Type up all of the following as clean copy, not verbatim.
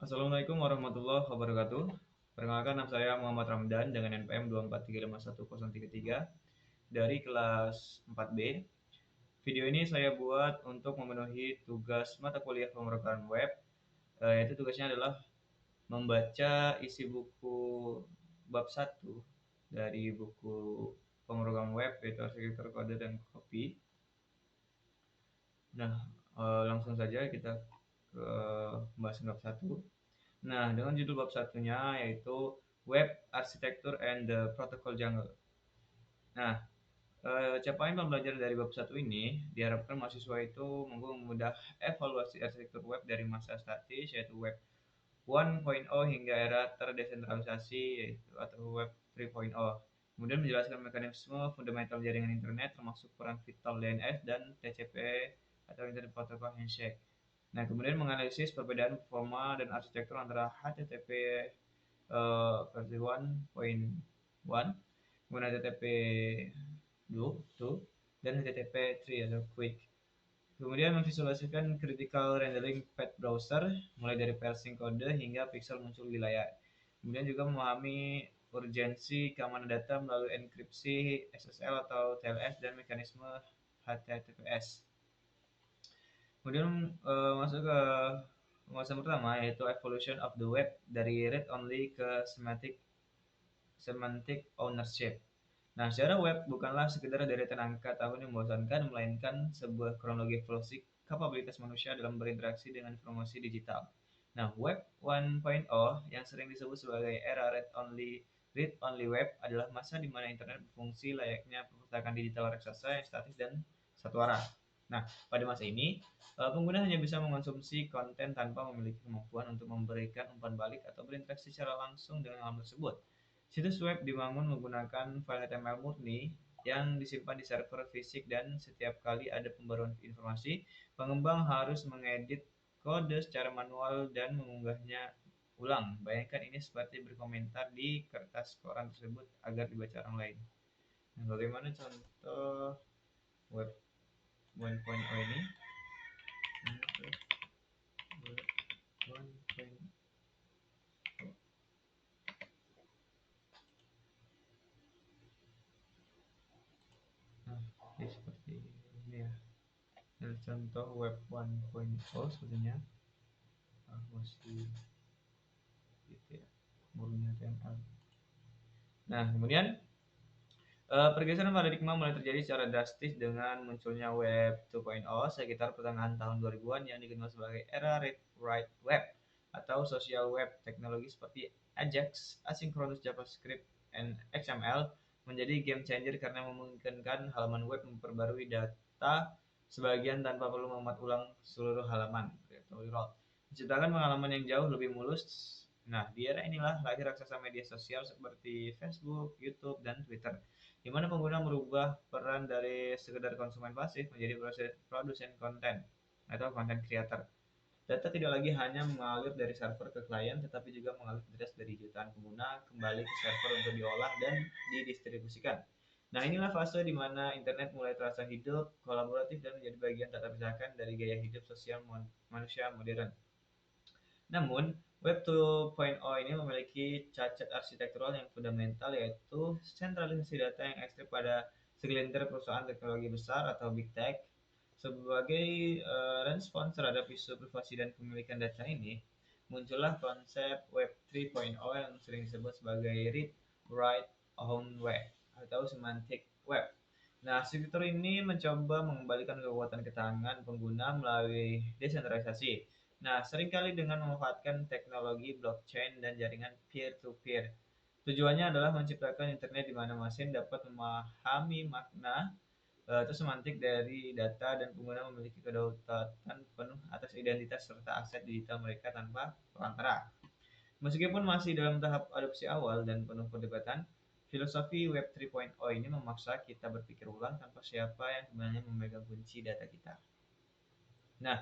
Assalamualaikum warahmatullahi wabarakatuh. Perkenalkan nama saya Muhammad Ramdan dengan NPM 243510033 dari kelas 4B. Video ini saya buat untuk memenuhi tugas mata kuliah pemrograman web. Yaitu tugasnya adalah membaca isi buku bab 1 dari buku pemrograman web yaitu arsitektur kode dan copy. Nah, langsung saja kita ke pembahasan bab 1. Nah, dengan judul bab satunya yaitu Web Architecture and the Protocol Jungle. Nah, capaian pembelajaran dari bab satu ini diharapkan mahasiswa itu mampu memudah evaluasi arsitektur web dari masa statis yaitu web 1.0 hingga era terdesentralisasi yaitu atau web 3.0. Kemudian menjelaskan mekanisme fundamental jaringan internet termasuk peran vital DNS dan TCP atau Internet Protocol Handshake. Nah, kemudian menganalisis perbedaan performa dan arsitektur antara HTTP versi 1.1, kemudian HTTP 2 dan HTTP 3 atau Quick. Kemudian memvisualisasikan critical rendering path browser mulai dari parsing kode hingga pixel muncul di layar. Kemudian juga memahami urgensi keamanan data melalui enkripsi SSL atau TLS dan mekanisme HTTPS. Kemudian masuk ke pembahasan pertama yaitu evolution of the web dari read only ke semantic ownership. Nah, secara web bukanlah sekedar deretan angka tahun yang membosankan, melainkan sebuah kronologi evolusi kapabilitas manusia dalam berinteraksi dengan informasi digital. Nah, Web 1.0 yang sering disebut sebagai era read-only web adalah masa di mana internet berfungsi layaknya perpustakaan digital raksasa yang statis dan satu arah. Nah, pada masa ini, pengguna hanya bisa mengonsumsi konten tanpa memiliki kemampuan untuk memberikan umpan balik atau berinteraksi secara langsung dengan alam tersebut. Situs web dibangun menggunakan file HTML murni yang disimpan di server fisik dan setiap kali ada pembaruan informasi, pengembang harus mengedit kode secara manual dan mengunggahnya ulang. Bayangkan ini seperti berkomentar di kertas koran tersebut agar dibaca orang lain. Nah, bagaimana contoh web 1.0 ini? Web 1.0. Nah, jadi seperti ini ya. Dan contoh web 1.0 sepertinya masih gitu ya, murni HTML. Nah, kemudian pergeseran paradigma mulai terjadi secara drastis dengan munculnya web 2.0 sekitar pertengahan tahun 2000-an yang dikenal sebagai era read write web atau social web. Teknologi seperti Ajax, asynchronous JavaScript, dan XML menjadi game changer karena memungkinkan halaman web memperbarui data sebagian tanpa perlu memuat ulang seluruh halaman atau reload, menciptakan pengalaman yang jauh lebih mulus. Nah, di era inilah lahir raksasa media sosial seperti Facebook, YouTube, dan Twitter, di mana pengguna merubah peran dari sekedar konsumen pasif menjadi produsen konten atau content creator. Data tidak lagi hanya mengalir dari server ke klien, tetapi juga mengalir deras dari jutaan pengguna kembali ke server untuk diolah dan didistribusikan. Nah, inilah fase di mana internet mulai terasa hidup, kolaboratif, dan menjadi bagian tak terpisahkan dari gaya hidup sosial manusia modern. Namun, Web 2.0 ini memiliki cacat arsitektural yang fundamental, yaitu sentralisasi data yang ekstrim pada segelintir perusahaan teknologi besar atau big tech. Sebagai respons terhadap isu privasi dan kepemilikan data ini, muncullah konsep Web 3.0 yang sering disebut sebagai Read, Write, Own Web atau Semantic Web. Nah, arsitektur ini mencoba mengembalikan kekuatan ke tangan pengguna melalui desentralisasi. Nah, seringkali dengan memanfaatkan teknologi blockchain dan jaringan peer-to-peer. Tujuannya adalah menciptakan internet di mana mesin dapat memahami makna atau semantik dari data dan pengguna memiliki kedaulatan penuh atas identitas serta aset digital mereka tanpa perantara. Meskipun masih dalam tahap adopsi awal dan penuh perdebatan, filosofi Web 3.0 ini memaksa kita berpikir ulang tanpa siapa yang sebenarnya memegang kunci data kita. Nah,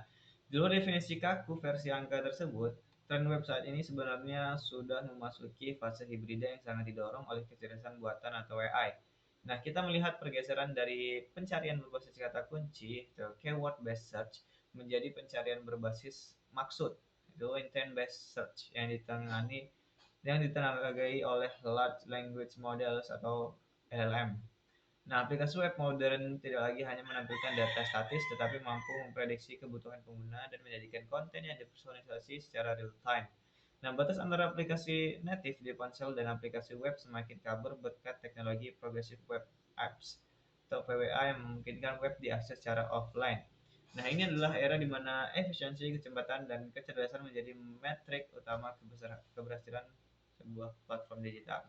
di luar definisi kaku versi angka tersebut, tren web saat ini sebenarnya sudah memasuki fase hibrida yang sangat didorong oleh kecerdasan buatan atau AI. Nah, kita melihat pergeseran dari pencarian berbasis kata kunci atau keyword based search menjadi pencarian berbasis maksud yaitu intent-based search yang ditenagai oleh large language models atau LLM. Nah, aplikasi web modern tidak lagi hanya menampilkan data statis, tetapi mampu memprediksi kebutuhan pengguna dan menjadikan konten yang dipersonalisasi secara real time. Nah, batas antara aplikasi native di ponsel dan aplikasi web semakin kabur berkat teknologi Progressive Web Apps atau PWA yang memungkinkan web diakses secara offline. Nah, ini adalah era di mana efisiensi, kecepatan, dan kecerdasan menjadi metrik utama keberhasilan sebuah platform digital.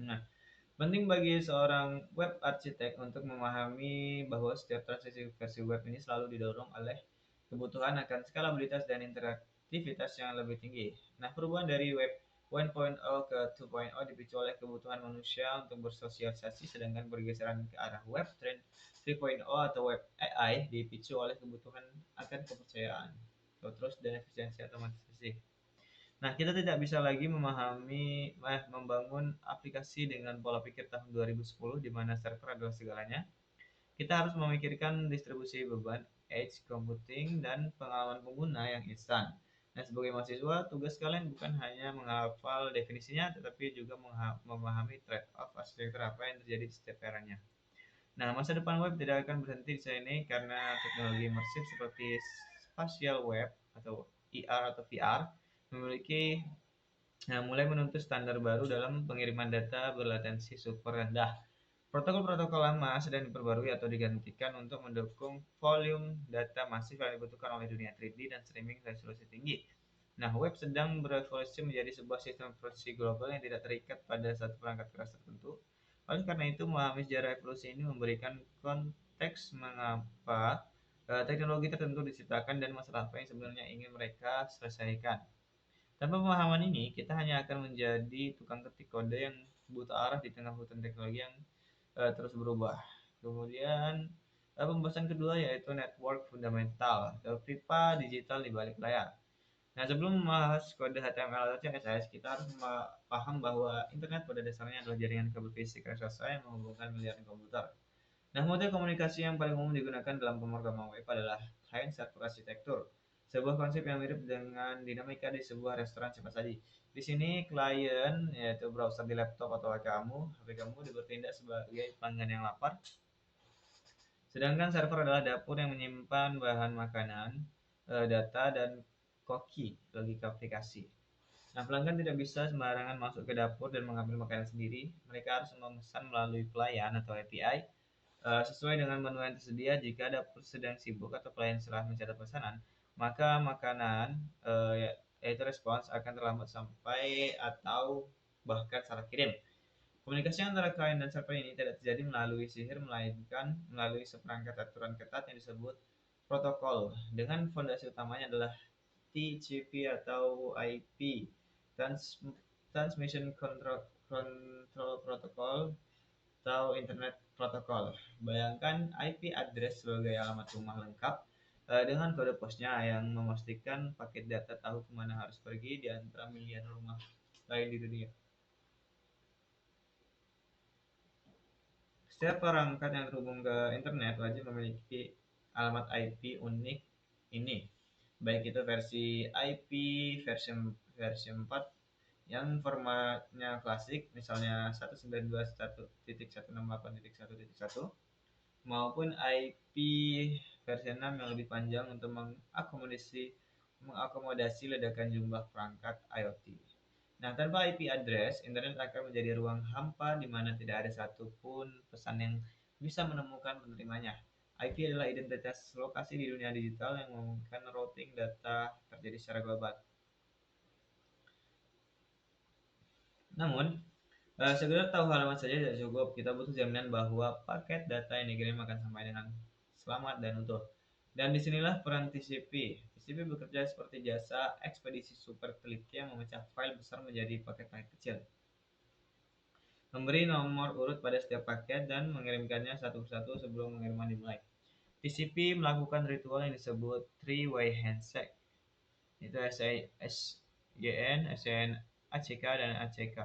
Nah, penting bagi seorang web arsitek untuk memahami bahwa setiap transisi versi web ini selalu didorong oleh kebutuhan akan skalabilitas dan interaktivitas yang lebih tinggi. Nah, perubahan dari web 1.0 ke 2.0 dipicu oleh kebutuhan manusia untuk bersosialisasi, sedangkan pergeseran ke arah web 3.0 atau web AI dipicu oleh kebutuhan akan kepercayaan, terus dan efisiensi otomatisasi. Nah, kita tidak bisa lagi membangun aplikasi dengan pola pikir tahun 2010 di mana server adalah segalanya. Kita harus memikirkan distribusi beban, edge computing, dan pengalaman pengguna yang instan. Nah, sebagai mahasiswa, tugas kalian bukan hanya menghafal definisinya, tetapi juga memahami trade-off arsitektur apa yang terjadi di setiap eranya. Nah, masa depan web tidak akan berhenti di sini karena teknologi imersif seperti spatial web atau IR atau VR memiliki mulai menuntut standar baru dalam pengiriman data berlatensi super rendah. Protokol-protokol lama sedang diperbarui atau digantikan untuk mendukung volume data masif yang dibutuhkan oleh dunia 3D dan streaming resolusi tinggi. Nah, web sedang berevolusi menjadi sebuah sistem informasi global yang tidak terikat pada satu perangkat keras tertentu. Oleh karena itu, memahami sejarah evolusi ini memberikan konteks mengapa teknologi tertentu diciptakan dan masalah apa yang sebenarnya ingin mereka selesaikan. Tanpa pemahaman ini, kita hanya akan menjadi tukang ketik kode yang buta arah di tengah hutan teknologi yang terus berubah. Kemudian pembahasan kedua yaitu network fundamental atau pipa digital di balik layar. Nah, sebelum membahas kode HTML atau CSS, kita harus paham bahwa internet pada dasarnya adalah jaringan kabel fisik raksasa yang menghubungkan miliaran komputer. Nah, model komunikasi yang paling umum digunakan dalam pemrograman web adalah client server arsitektur, sebuah konsep yang mirip dengan dinamika di sebuah restoran cepat saji. Di sini klien yaitu browser di laptop atau HP kamu bertindak sebagai pelanggan yang lapar, sedangkan server adalah dapur yang menyimpan bahan makanan, data, dan koki logika aplikasi. Nah, pelanggan tidak bisa sembarangan masuk ke dapur dan mengambil makanan sendiri. Mereka harus memesan melalui pelayan atau API sesuai dengan menu yang tersedia. Jika dapur sedang sibuk atau pelayan telah mencatat pesanan, maka makanan yaitu respons akan terlambat sampai atau bahkan salah kirim. Komunikasi antara klien dan server ini tidak terjadi melalui sihir, melainkan melalui seperangkat aturan ketat yang disebut protokol. Dengan fondasi utamanya adalah TCP atau IP, Transmission Control Protocol atau Internet Protocol. Bayangkan IP address sebagai alamat rumah lengkap dengan kode posnya yang memastikan paket data tahu kemana harus pergi di antara miliaran rumah lain di dunia. Setiap perangkat yang terhubung ke internet wajib memiliki alamat IP unik ini, baik itu versi IP versi 4 yang formatnya klasik, misalnya 192.168.1.1, maupun IP versi 6 yang lebih panjang untuk mengakomodasi ledakan jumlah perangkat IoT. Nah, tanpa IP address, internet akan menjadi ruang hampa di mana tidak ada satupun pesan yang bisa menemukan penerimanya. IP adalah identitas lokasi di dunia digital yang memungkinkan routing data terjadi secara global. Namun, sekedar tahu halaman saja tidak cukup. Kita butuh jaminan bahwa paket data yang dikirim akan sampai dengan selamat dan utuh. Dan disinilah peran TCP. TCP bekerja seperti jasa ekspedisi super teliti yang memecah file besar menjadi paket-paket kecil, memberi nomor urut pada setiap paket, dan mengirimkannya satu persatu sebelum pengiriman dimulai. TCP melakukan ritual yang disebut three-way handshake, itu SYN, SYN ACK, dan ACK,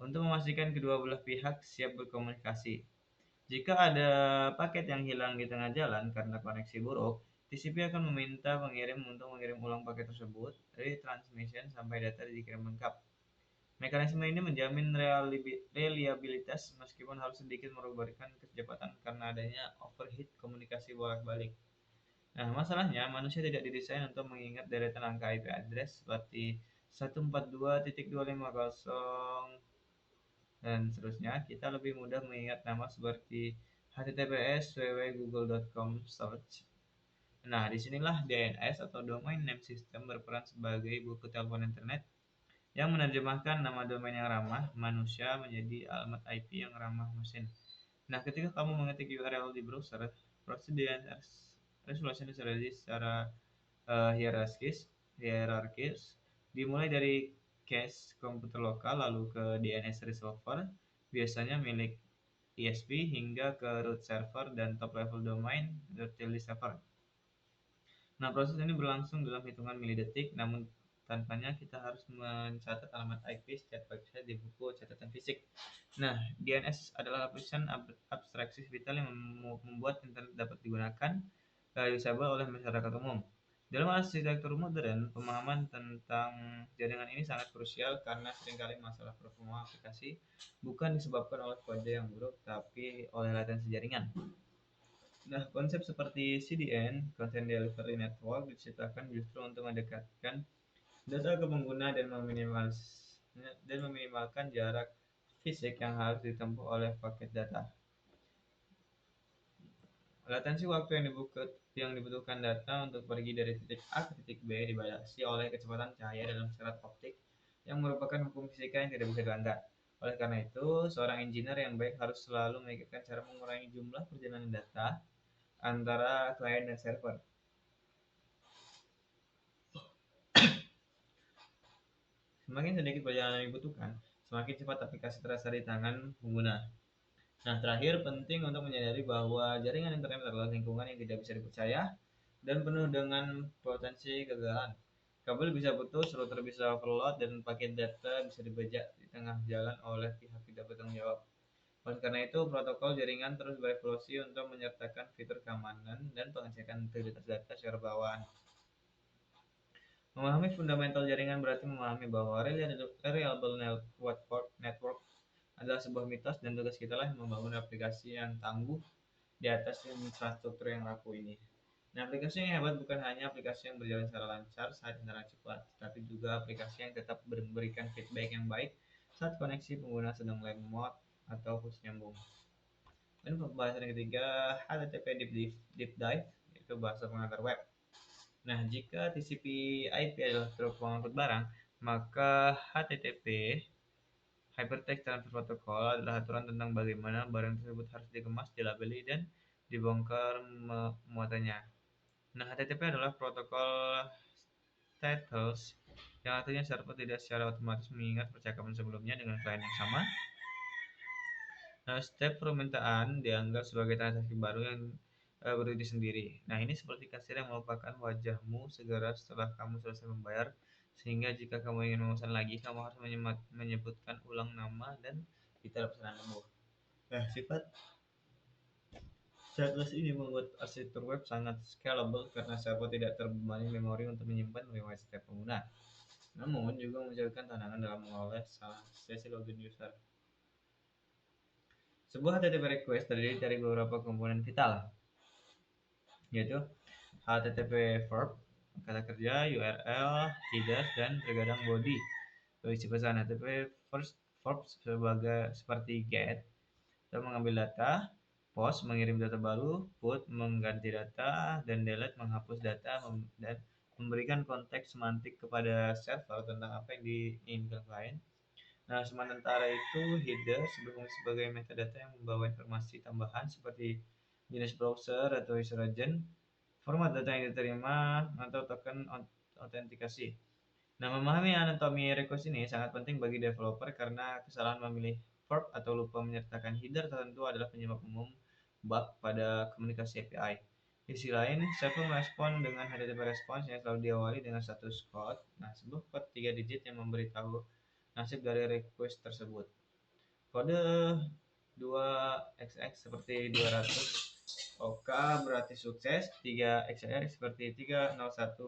untuk memastikan kedua belah pihak siap berkomunikasi. Jika ada paket yang hilang di tengah jalan karena koneksi buruk, TCP akan meminta pengirim untuk mengirim ulang paket tersebut, retransmission sampai data dikirim lengkap. Mekanisme ini menjamin reliabilitas meskipun harus sedikit merugikan kecepatan karena adanya overheat komunikasi bolak-balik. Nah, masalahnya manusia tidak didesain untuk mengingat deretan angka IP address seperti 142.250 dan seterusnya. Kita lebih mudah mengingat nama seperti https www.google.com search. Nah, disinilah DNS atau Domain Name System berperan sebagai buku telepon internet yang menerjemahkan nama domain yang ramah manusia menjadi alamat IP yang ramah mesin. Nah, ketika kamu mengetik URL di browser, proses DNS resolution terjadi secara hierarkis, dimulai dari cache komputer lokal lalu ke DNS resolver, biasanya milik ISP, hingga ke root server dan top level domain utility server. Nah, proses ini berlangsung dalam hitungan milidetik, namun tanpanya kita harus mencatat alamat IP setiap website di buku catatan fisik. Nah, DNS adalah lapisan abstraksi vital yang membuat internet dapat digunakan usable oleh masyarakat umum. Dalam arsitektur modern, pemahaman tentang jaringan ini sangat krusial karena seringkali masalah performa aplikasi bukan disebabkan oleh kode yang buruk, tapi oleh latensi jaringan. Nah, konsep seperti CDN, Content Delivery Network, diciptakan justru untuk mendekatkan data ke pengguna dan meminimalkan jarak fisik yang harus ditempuh oleh paket data. Latensi waktu yang dibutuhkan data untuk pergi dari titik A ke titik B dibatasi oleh kecepatan cahaya dalam serat optik yang merupakan hukum fisika yang tidak bisa dilanggar. Oleh karena itu, seorang engineer yang baik harus selalu memikirkan cara mengurangi jumlah perjalanan data antara klien dan server. Semakin sedikit perjalanan yang dibutuhkan, semakin cepat aplikasi terasa di tangan pengguna. Nah, terakhir penting untuk menyadari bahwa jaringan internet adalah lingkungan yang tidak bisa dipercaya dan penuh dengan potensi kegagalan. Kabel bisa putus, router bisa overload, dan paket data bisa dibajak di tengah jalan oleh pihak tidak bertanggung jawab. Oleh karena itu, protokol jaringan terus berevolusi untuk menyertakan fitur keamanan dan pengecekan integritas data secara bawaan. Memahami fundamental jaringan berarti memahami bahwa reliable network adalah sebuah mitos dan tugas kita lah membangun aplikasi yang tangguh di atas infrastruktur yang rapuh ini. Nah, aplikasi yang hebat bukan hanya aplikasi yang berjalan secara lancar saat interaksi cepat, tapi juga aplikasi yang tetap memberikan feedback yang baik saat koneksi pengguna sedang lemot atau putus nyambung. Dan pembahasan yang ketiga, HTTP Deep Dive, yaitu bahasa pengantar web. Nah, jika TCP/IP adalah truk pengangkut barang, maka HTTP Hypertext Transfer Protocol adalah aturan tentang bagaimana barang tersebut harus dikemas, dilabeli, dan dibongkar muatannya. Nah, HTTP adalah protokol stateless yang artinya server tidak secara otomatis mengingat percakapan sebelumnya dengan klien yang sama. Nah, step permintaan dianggap sebagai transaksi baru yang berdiri sendiri. Nah, ini seperti kasir yang melupakan wajahmu segera setelah kamu selesai membayar, sehingga jika kamu ingin memesan lagi, kamu harus menyebutkan ulang nama dan detail pesananmu. Nah, sifat stateless ini membuat arsitektur web sangat scalable karena server tidak terbebani memori untuk menyimpan riwayat setiap pengguna. Namun juga menjadikan tantangan dalam mengelola sesi login user. Sebuah HTTP request terdiri dari beberapa komponen vital, yaitu HTTP verb, kata kerja, URL, headers, dan terkadang body. Isi pesan HTTP verb seperti get atau mengambil data, post mengirim data baru, put mengganti data, dan delete menghapus data, dan memberikan konteks semantik kepada server tentang apa yang diinginkan klien. Nah, sementara itu header berfungsi sebagai metadata yang membawa informasi tambahan seperti jenis browser atau user agent, format data yang diterima, atau token autentikasi. Nah, memahami anatomi request ini sangat penting bagi developer karena kesalahan memilih verb atau lupa menyertakan header tertentu adalah penyebab umum bug pada komunikasi API. Di sisi lain, server merespon dengan HTTP response yang selalu diawali dengan status code. Nah, sebuah kode 3 digit yang memberitahu nasib dari request tersebut. Kode 2xx seperti 200 OK berarti sukses, 3 XR seperti 301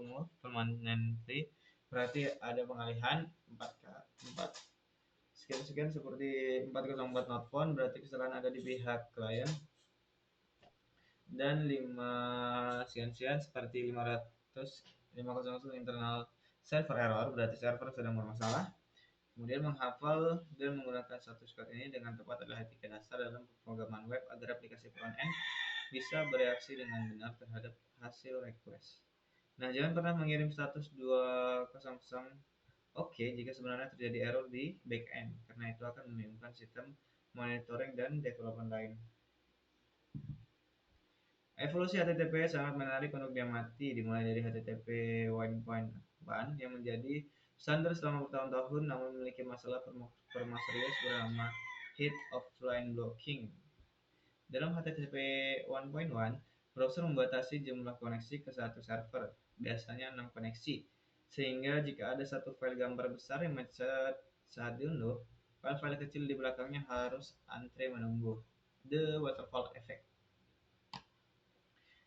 move permanently berarti ada pengalihan 4 sekian seperti 404 not found berarti kesalahan ada di pihak klien, dan 5 sekian seperti 500 internal server error berarti server sedang bermasalah. Kemudian menghafal dan menggunakan status code ini dengan tepat adalah etika dasar dalam pemrograman web agar aplikasi front-end bisa bereaksi dengan benar terhadap hasil request. Nah, jangan pernah mengirim status 200 OK jika sebenarnya terjadi error di backend, karena itu akan membingungkan sistem monitoring dan development lain. Evolusi HTTP sangat menarik untuk diamati, dimulai dari HTTP 1.1 yang menjadi standar selama bertahun-tahun namun memiliki masalah permaserius bernama Head Offline Blocking. Dalam HTTP 1.1, browser membatasi jumlah koneksi ke satu server, biasanya 6 koneksi, sehingga jika ada satu file gambar besar yang macet saat diunduh, file-file kecil di belakangnya harus antre menunggu. The waterfall effect.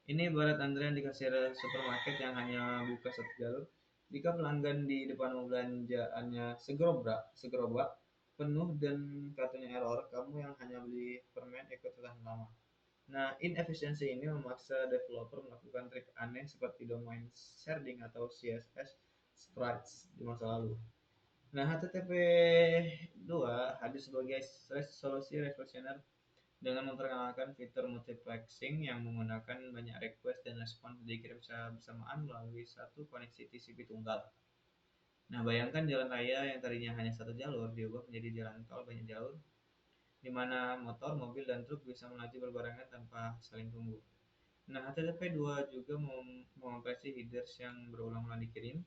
Ini ibarat antrean di kasir supermarket yang hanya buka satu jalur. Jika pelanggan di depan belanjaannya segerobak penuh dan kartunya error, kamu yang hanya beli permen ikut tertahan lama. Nah, inefisiensi ini memaksa developer melakukan trik aneh seperti domain sharding atau CSS sprites di masa lalu. Nah, HTTP 2 hadir sebagai solusi revolusioner dengan memperkenalkan fitur multiplexing yang menggunakan banyak request dan respon dikirim secara bersamaan melalui satu koneksi TCP tunggal. Nah, bayangkan jalan raya yang tadinya hanya satu jalur diubah menjadi jalan tol banyak jalur, di mana motor, mobil, dan truk bisa melaju berbarengan tanpa saling tunggu. Nah, HTTP 2 juga mengoperasi headers yang berulang-ulang dikirim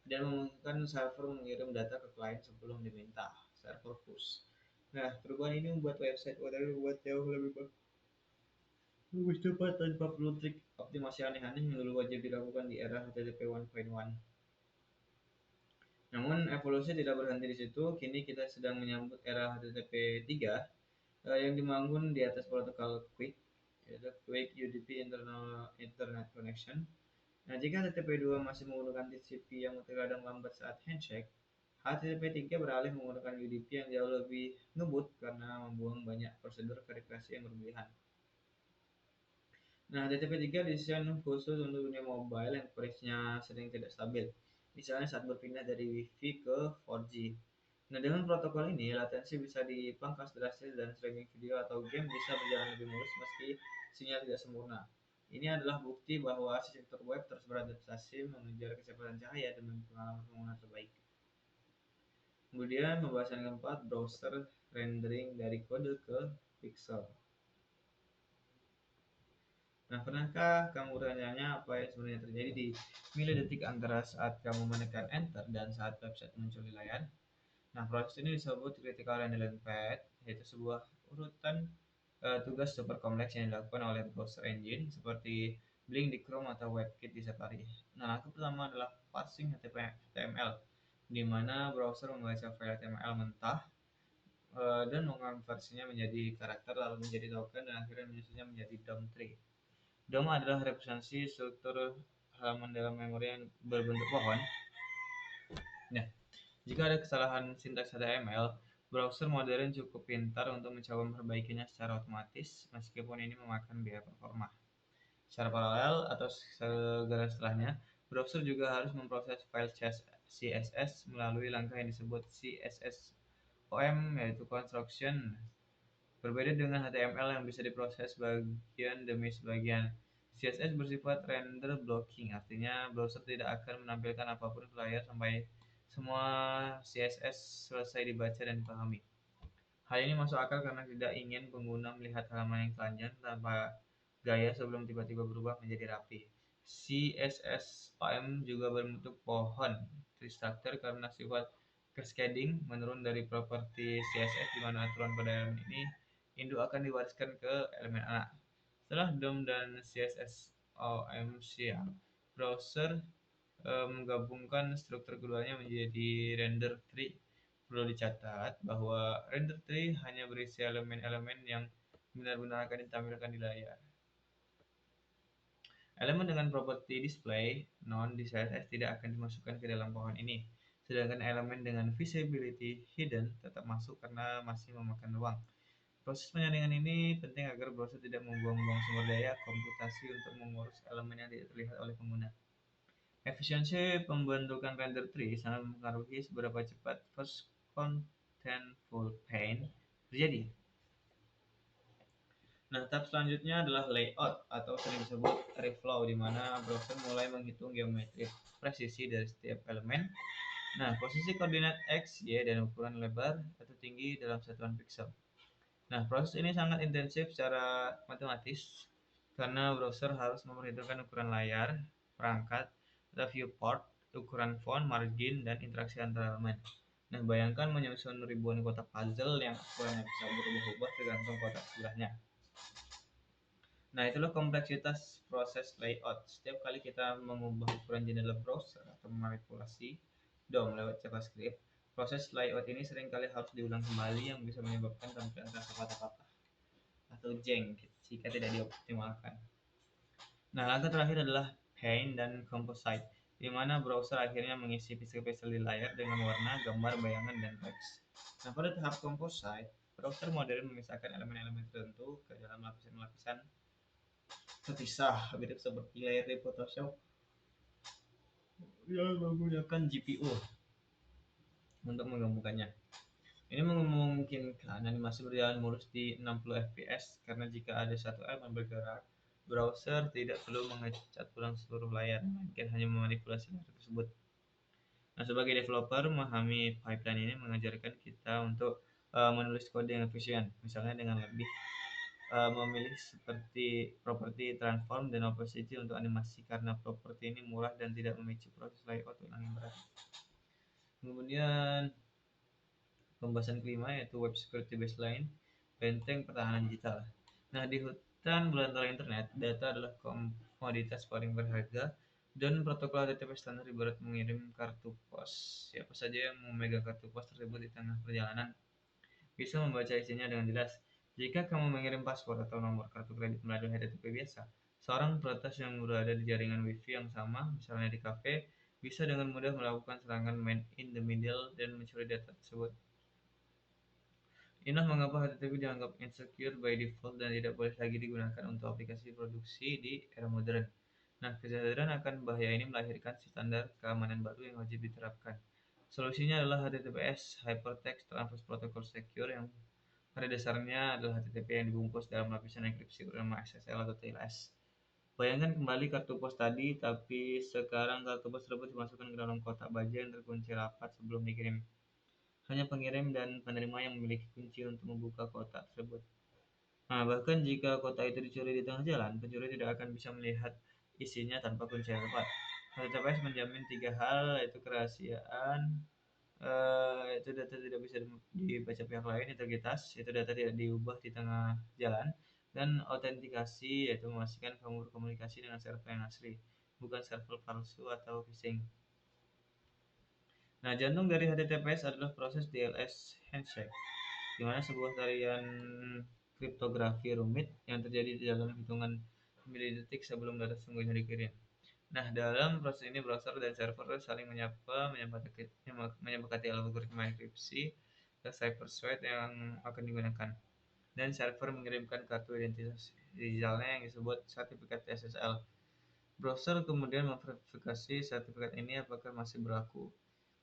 dan memungkinkan server mengirim data ke klien sebelum diminta, server push. Nah, perubahan ini membuat website web jauh lebih cepat tanpa perlu trik optimasi aneh-aneh yang dulu wajib dilakukan di era HTTP 1.1. Namun evolusi tidak berhenti di situ. Kini kita sedang menyambut era HTTP 3 yang dibangun di atas protokol QUIC, yaitu QUIC UDP Internet Connection. Nah, jika HTTP 2 masih menggunakan TCP yang terkadang lambat saat handshake, HTTP 3 beralih menggunakan UDP yang jauh lebih ngebut karena membuang banyak prosedur verifikasi yang berlebihan. Nah, HTTP 3 desain khusus untuk dunia mobile yang koneksinya sering tidak stabil, misalnya saat berpindah dari Wi-Fi ke 4G. Nah, dengan protokol ini, latensi bisa dipangkas drastis dan streaming video atau game bisa berjalan lebih mulus meski sinyal tidak sempurna. Ini adalah bukti bahwa arsitektur web terus beradaptasi mengejar kecepatan cahaya demi pengalaman pengguna terbaik. Kemudian, pembahasan keempat, browser rendering dari kode ke pixel. Nah, pernahkah kamu bertanya apa yang sebenarnya terjadi di milidetik antara saat kamu menekan enter dan saat website muncul di layar? Nah, proses ini disebut critical rendering path, yaitu sebuah urutan tugas super kompleks yang dilakukan oleh browser engine seperti Blink di Chrome atau WebKit di Safari. Nah, langkah pertama adalah parsing HTML, di mana browser membaca file HTML mentah dan mengonversinya menjadi karakter, lalu menjadi token, dan akhirnya menyusunnya menjadi DOM tree. DOM adalah representasi struktur halaman dalam memori yang berbentuk pohon. Nah, jika ada kesalahan sintaks HTML, browser modern cukup pintar untuk mencoba memperbaikinya secara otomatis, meskipun ini memakan biaya performa. Secara paralel atau segera setelahnya, browser juga harus memproses file CSS melalui langkah yang disebut CSSOM, yaitu construction. Berbeda dengan HTML yang bisa diproses bagian demi sebagian, CSS bersifat render blocking, artinya browser tidak akan menampilkan apapun ke layar sampai semua CSS selesai dibaca dan dipahami. Hal ini masuk akal karena tidak ingin pengguna melihat halaman yang telanjang tanpa gaya sebelum tiba-tiba berubah menjadi rapi. CSSOM juga berbentuk pohon tree structure karena sifat cascading menurun dari properti CSS, di mana aturan pada elemen ini induk akan diwariskan ke elemen anak. Setelah DOM dan CSSOM siap, browser menggabungkan struktur keduanya menjadi render tree. Perlu dicatat bahwa render tree hanya berisi elemen-elemen yang benar-benar akan ditampilkan di layar. Elemen dengan properti display non di CSS tidak akan dimasukkan ke dalam pohon ini, sedangkan elemen dengan visibility hidden tetap masuk karena masih memakan ruang. Proses penyaringan ini penting agar browser tidak membuang-buang sumber daya komputasi untuk mengurus elemen yang tidak terlihat oleh pengguna. Efisiensi pembentukan render tree sangat mempengaruhi seberapa cepat first contentful pane terjadi. Nah, tahap selanjutnya adalah layout atau sering disebut reflow, di mana browser mulai menghitung geometri presisi dari setiap elemen. Nah, posisi koordinat X, Y, dan ukuran lebar atau tinggi dalam satuan pixel. Nah, proses ini sangat intensif secara matematis karena browser harus memperhitungkan ukuran layar, perangkat, atau viewport, ukuran font, margin, dan interaksi antara elemen. Nah, bayangkan menyusun ribuan kotak puzzle yang ukurannya bisa berubah-ubah tergantung kotak sebelahnya. Nah, itulah kompleksitas proses layout. Setiap kali kita mengubah ukuran jendela browser atau memanipulasi DOM lewat JavaScript, proses layout ini seringkali harus diulang kembali yang bisa menyebabkan tampilan terasa patah-patah atau jeng jika tidak dioptimalkan. Nah, langkah terakhir adalah paint dan composite, di mana browser akhirnya mengisi pixel-pixel di layar dengan warna, gambar, bayangan, dan teks. Nah, pada tahap composite, browser modern memisahkan elemen-elemen tertentu ke dalam lapisan-lapisan terpisah, mirip seperti layar di Photoshop yang menggunakan GPU untuk menggabungkannya. Ini memungkinkan animasi berjalan mulus di 60 fps karena jika ada satu elemen bergerak, browser tidak perlu mengecat ulang seluruh layar, melainkan hanya memanipulasi layar tersebut. Nah, sebagai developer, memahami pipeline ini mengajarkan kita untuk menulis kode yang efisien, misalnya dengan lebih memilih seperti properti transform dan opacity untuk animasi karena properti ini murah dan tidak memicu proses layout ulang yang berat. Kemudian pembahasan kelima yaitu web security baseline, benteng pertahanan digital. Nah, di hutan belantara internet, data adalah komoditas paling berharga dan protokol HTTP standar ibarat mengirim kartu pos. Siapa saja yang memegang kartu pos tersebut di tengah perjalanan bisa membaca isinya dengan jelas. Jika kamu mengirim paspor atau nomor kartu kredit melalui HTTP biasa, seorang peretas yang berada di jaringan Wi-Fi yang sama, misalnya di kafe, bisa dengan mudah melakukan serangan man in the middle dan mencuri data tersebut. Inilah mengapa HTTP dianggap insecure by default dan tidak boleh lagi digunakan untuk aplikasi produksi di era modern. Nah, kesadaran akan bahaya ini melahirkan standar keamanan baru yang wajib diterapkan. Solusinya adalah HTTPS, Hypertext Transfer Protocol Secure, yang pada dasarnya adalah HTTP yang dibungkus dalam lapisan enkripsi bernama SSL atau TLS. Bayangkan kembali kartu pos tadi, tapi sekarang kartu pos tersebut dimasukkan ke dalam kotak baja yang terkunci rapat sebelum dikirim. Hanya pengirim dan penerima yang memiliki kunci untuk membuka kotak tersebut. Nah, bahkan jika kotak itu dicuri di tengah jalan, pencuri tidak akan bisa melihat isinya tanpa kunci yang tepat. HTTPS menjamin tiga hal, yaitu kerahasiaan, itu data tidak bisa dibaca pihak lain, integritas, yaitu data tidak diubah di tengah jalan, dan autentikasi, yaitu memastikan kamu berkomunikasi dengan server yang asli, bukan server palsu atau phishing. Nah, jantung dari HTTPS adalah proses DLS handshake, di mana sebuah tarian kriptografi rumit yang terjadi di dalam hitungan milidetik sebelum data sesungguhnya dikirim. Nah, dalam proses ini browser dan server saling menyepakati algoritma enkripsi ke ciphersuite yang akan digunakan. Dan server mengirimkan kartu identitas digitalnya yang disebut sertifikat SSL. Browser kemudian memverifikasi sertifikat ini apakah masih berlaku.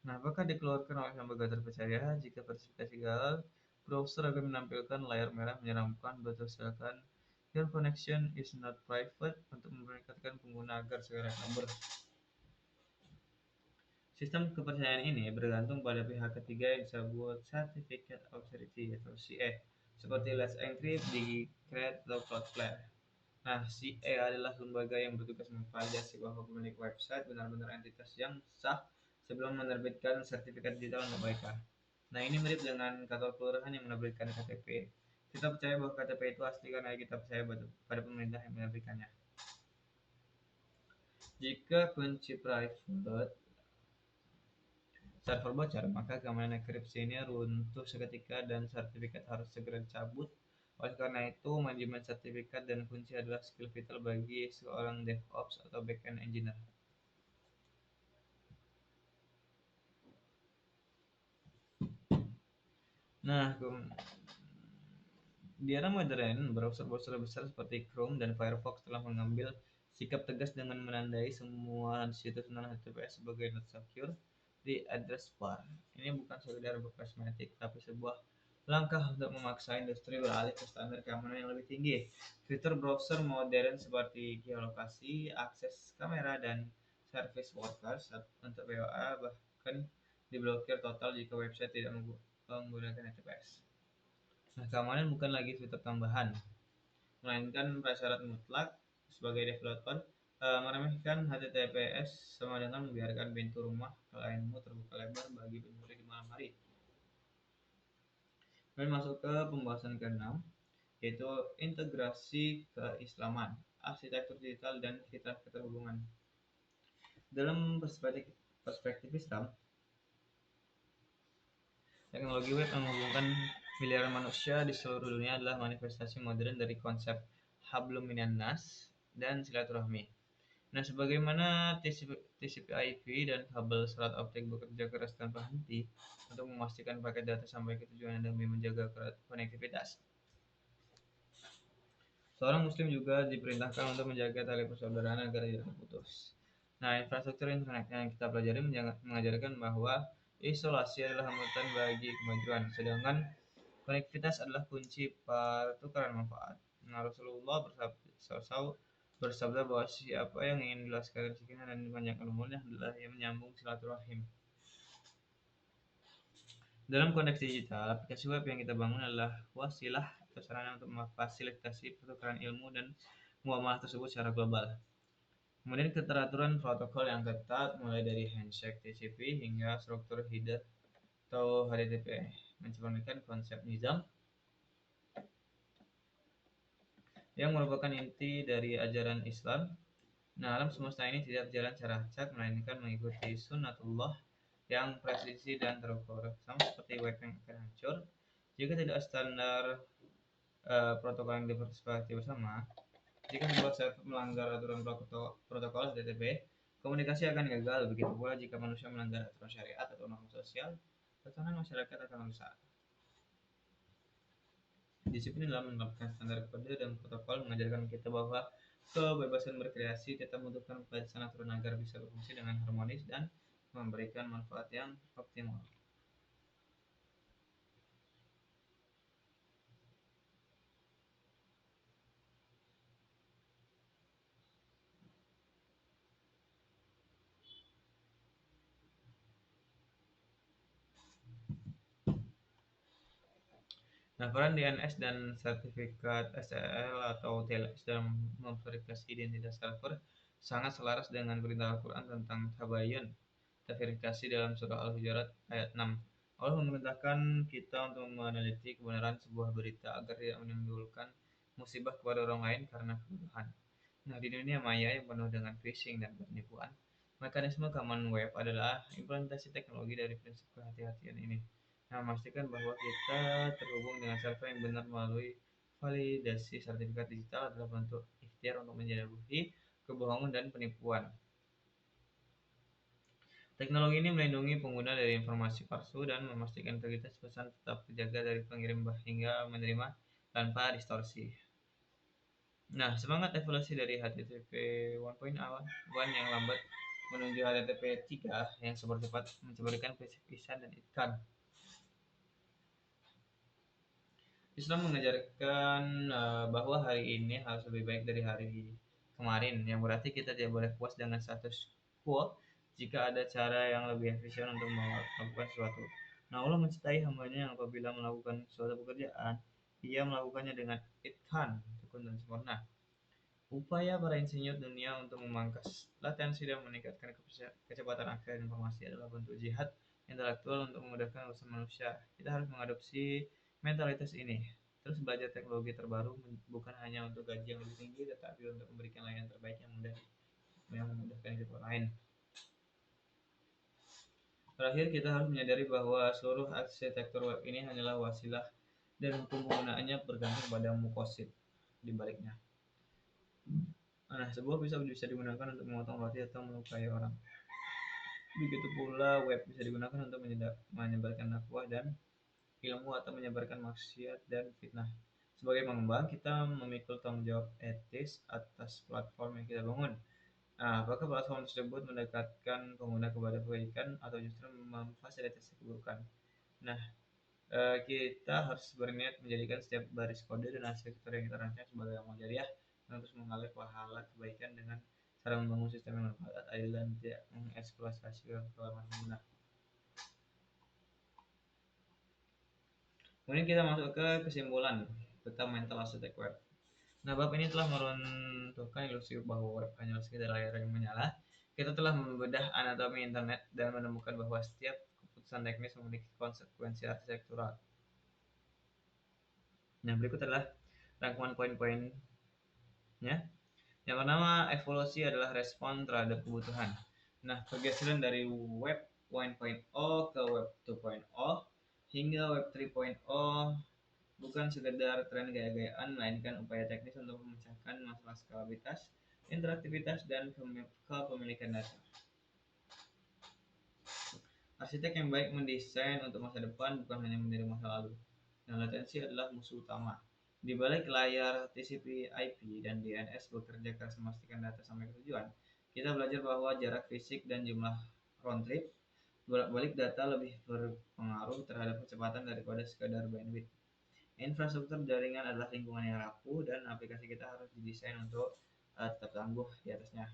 Nah, apakah dikeluarkan oleh lembaga terpercaya? Jika verifikasi gagal, browser akan menampilkan layar merah menyeramkan bertuliskan "Your connection is not private" untuk memperingatkan pengguna agar segera kabur. Sistem kepercayaan ini bergantung pada pihak ketiga yang disebut Certificate Authority atau CA, seperti Let's Encrypt, DigiCred, atau Cloudflare. Nah, CA adalah lembaga yang bertugas memvalidasi bahwa pemilik website benar-benar entitas yang sah sebelum menerbitkan sertifikat digital untuk mereka. Nah, ini mirip dengan kantor kelurahan yang menerbitkan KTP. Kita percaya bahwa KTP itu asli karena kita percaya pada pemerintah yang menerbitkannya. Jika kunci private server bocor, maka keamanan enkripsi ini runtuh seketika dan sertifikat harus segera dicabut Oleh karena itu, manajemen sertifikat dan kunci adalah skill vital bagi seorang DevOps atau backend engineer. Nah, di era modern, browser-browser besar seperti Chrome dan Firefox telah mengambil sikap tegas dengan menandai semua situs non-HTTPS sebagai not secure di address bar. Ini bukan sekedar kosmetik, tapi sebuah langkah untuk memaksa industri beralih ke standar keamanan yang lebih tinggi. Fitur browser modern seperti geolokasi, akses kamera, dan service workers untuk WA bahkan diblokir total jika website tidak menggunakan HTTPS. Nah, keamanan bukan lagi fitur tambahan, melainkan prasyarat mutlak. Sebagai developer, meremehkan HTTPS sama dengan membiarkan pintu rumah klienmu terbuka lebar bagi pencuri di malam hari. Dan masuk ke pembahasan ke-6, yaitu integrasi keislaman, arsitektur digital, dan fitrah keterhubungan. Dalam perspektif Islam, teknologi web yang menghubungkan miliaran manusia di seluruh dunia adalah manifestasi modern dari konsep hablum minan nas dan silaturahmi. Nah, sebagaimana TCP/IP dan kabel serat optik bekerja keras tanpa henti untuk memastikan paket data sampai ke tujuan demi menjaga konektivitas, seorang muslim juga diperintahkan untuk menjaga tali persaudaraan agar tidak terputus. Nah, infrastruktur internet yang kita pelajari mengajarkan bahwa isolasi adalah hambatan bagi kemajuan, sedangkan konektivitas adalah kunci pertukaran manfaat. Nah, Rasulullah bersabda bahwa siapa yang ingin diluaskan rezekinya dan dipanjangkan umurnya adalah yang menyambung silaturahim. Dalam konteks digital, aplikasi web yang kita bangun adalah wasilah atau sarana untuk memfasilitasi pertukaran ilmu dan muamalah tersebut secara global. Kemudian keteraturan protokol yang ketat mulai dari handshake TCP hingga struktur header atau HTTP mencerminkan konsep nizam yang merupakan inti dari ajaran Islam. Nah, alam semesta ini tidak berjalan secara acak, melainkan mengikuti sunnatullah yang presisi dan terukur. Sama seperti web yang akan hancur, jika tidak standar protokol yang disepakati bersama. Jika sebuah server melanggar aturan protokol HTTP, komunikasi akan gagal. Begitu pula jika manusia melanggar aturan syariat atau norma sosial, tatanan masyarakat akan rusak. Disiplin dalam menerapkan standar kode dan protokol mengajarkan kita bahwa kebebasan berkreasi tetap membutuhkan pelaksanaan aturan agar bisa berfungsi dengan harmonis dan memberikan manfaat yang optimal. Nah, peran DNS dan sertifikat SSL atau TLS dalam memverifikasi identitas server sangat selaras dengan perintah Al-Quran tentang tabayun, verifikasi dalam surah Al-Hujurat ayat 6. Allah memerintahkan kita untuk meneliti kebenaran sebuah berita agar tidak menimbulkan musibah kepada orang lain karena kebodohan. Nah, di dunia maya yang penuh dengan phishing dan penipuan, mekanisme keamanan web adalah implementasi teknologi dari prinsip kehati-hatian ini. Nah, memastikan bahwa kita terhubung dengan server yang benar melalui validasi sertifikat digital adalah bentuk ikhtiar untuk menjauhi kebohongan dan penipuan. Teknologi ini melindungi pengguna dari informasi palsu dan memastikan integritas pesan tetap terjaga dari pengirim hingga menerima tanpa distorsi. Nah, semangat evolusi dari HTTP 1.1 yang lambat menuju HTTP 3 yang super cepat menciptakan prinsip ihsan dan itqan. Islam mengajarkan bahwa hari ini harus lebih baik dari hari kemarin, yang berarti kita tidak boleh puas dengan status quo jika ada cara yang lebih efisien untuk melakukan sesuatu. Nah, Allah mencintai hambanya yang apabila melakukan suatu pekerjaan, ia melakukannya dengan itqan, tekun dan sempurna. Upaya para insinyur dunia untuk memangkas latensi dan meningkatkan kecepatan akses informasi adalah bentuk jihad intelektual untuk memudahkan urusan manusia. Kita harus mengadopsi mentalitas ini. Terus belajar teknologi terbaru bukan hanya untuk gaji yang lebih tinggi, tetapi untuk memberikan layanan terbaik yang memudahkan hidup orang lain. Terakhir, kita harus menyadari bahwa seluruh arsitektur web ini hanyalah wasilah dan hukum penggunaannya bergantung pada mukosid di baliknya. Nah, sebuah pisau bisa digunakan untuk memotong roti atau melukai orang. Begitu pula web bisa digunakan untuk menyebarkan dakwah dan ilmu atau menyebarkan maksiat dan fitnah. Sebagai pengembang, kita memikul tanggung jawab etis atas platform yang kita bangun. Nah, apakah platform tersebut mendekatkan pengguna kepada kebaikan atau justru memfasilitasi keburukan? Nah, kita harus berniat menjadikan setiap baris kode dan arsitektur yang kita rancang sebagai amal jariah dan terus mengalir pahala kebaikan dengan cara membangun sistem yang bermanfaat, adil, dan tidak mengeksploitasi kelemahan pengguna. Kemudian kita masuk ke kesimpulan tentang mental aesthetic web. Nah, bab ini telah meruntuhkan ilusi bahwa web hanyalah sekedar layar yang menyala. Kita telah membedah anatomi internet dan menemukan bahwa setiap keputusan teknis memiliki konsekuensi arsitektural. Nah, berikut adalah rangkuman poin-poinnya. Yang pertama, evolusi adalah respon terhadap kebutuhan. Nah, pergeseran dari web 1.0 ke web 2.0 hingga web 3.0 bukan sekedar tren gaya-gayaan, melainkan upaya teknis untuk memecahkan masalah skalabilitas, interaktivitas, dan kepemilikan data. Arsitek yang baik mendesain untuk masa depan, bukan hanya meniru masa lalu. Dan latensi adalah musuh utama. Di balik layar TCP/IP dan DNS bekerja keras memastikan data sampai ke tujuan. Kita belajar bahwa jarak fisik dan jumlah round trip bolak-balik data lebih berpengaruh terhadap kecepatan daripada sekadar bandwidth. Infrastruktur jaringan adalah lingkungan yang rapuh dan aplikasi kita harus didesain untuk tetap tangguh di atasnya.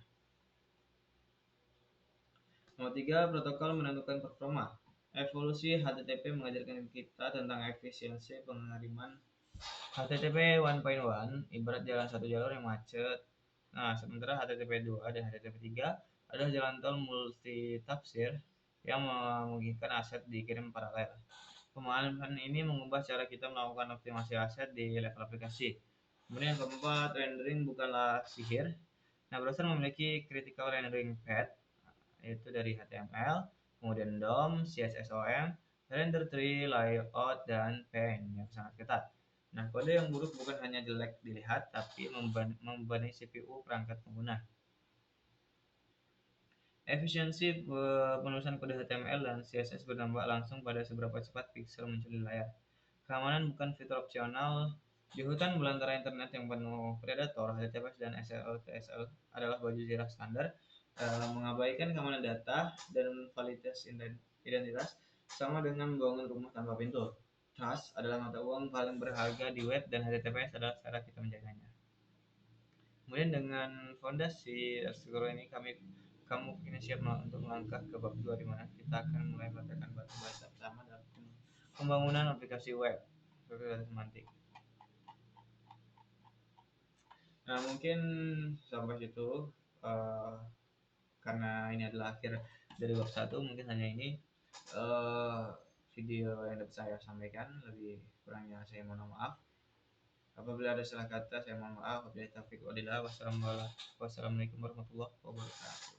Nomor 3, protokol menentukan performa. Evolusi HTTP mengajarkan kita tentang efisiensi pengiriman. HTTP 1.1 ibarat jalan satu jalur yang macet. Nah, sementara HTTP 2 dan HTTP 3 adalah jalan tol multitafsir yang memungkinkan aset dikirim paralel. Pemahaman ini mengubah cara kita melakukan optimasi aset di level aplikasi. Kemudian yang keempat, rendering bukanlah sihir. Nah, browser memiliki critical rendering path, yaitu dari HTML, kemudian DOM, CSSOM, render tree, layout, dan paint yang sangat ketat. Nah, kode yang buruk bukan hanya jelek dilihat, tapi membebani CPU perangkat pengguna. Efisiensi penulisan kode HTML dan CSS berdampak langsung pada seberapa cepat pixel muncul di layar. Keamanan bukan fitur opsional. Di hutan belantara internet yang penuh predator, HTTPS dan SSL adalah baju zirah standar mengabaikan keamanan data dan validitas identitas sama dengan membangun rumah tanpa pintu. Trust adalah mata uang paling berharga di web dan HTTPS adalah cara kita menjaganya. Kemudian dengan fondasi arsitektur ini kamu kini siap untuk melangkah ke bab 2 di mana kita akan mulai meletakkan batu bata pertama dalam pembangunan aplikasi web semantik. Nah, mungkin sampai situ karena ini adalah akhir dari bab 1, mungkin hanya ini video yang dapat saya sampaikan. Lebih kurangnya saya mohon maaf. Apabila ada salah kata saya mohon maaf. Wabillahi taufiq walhidayah. Wassalamualaikum warahmatullahi wabarakatuh.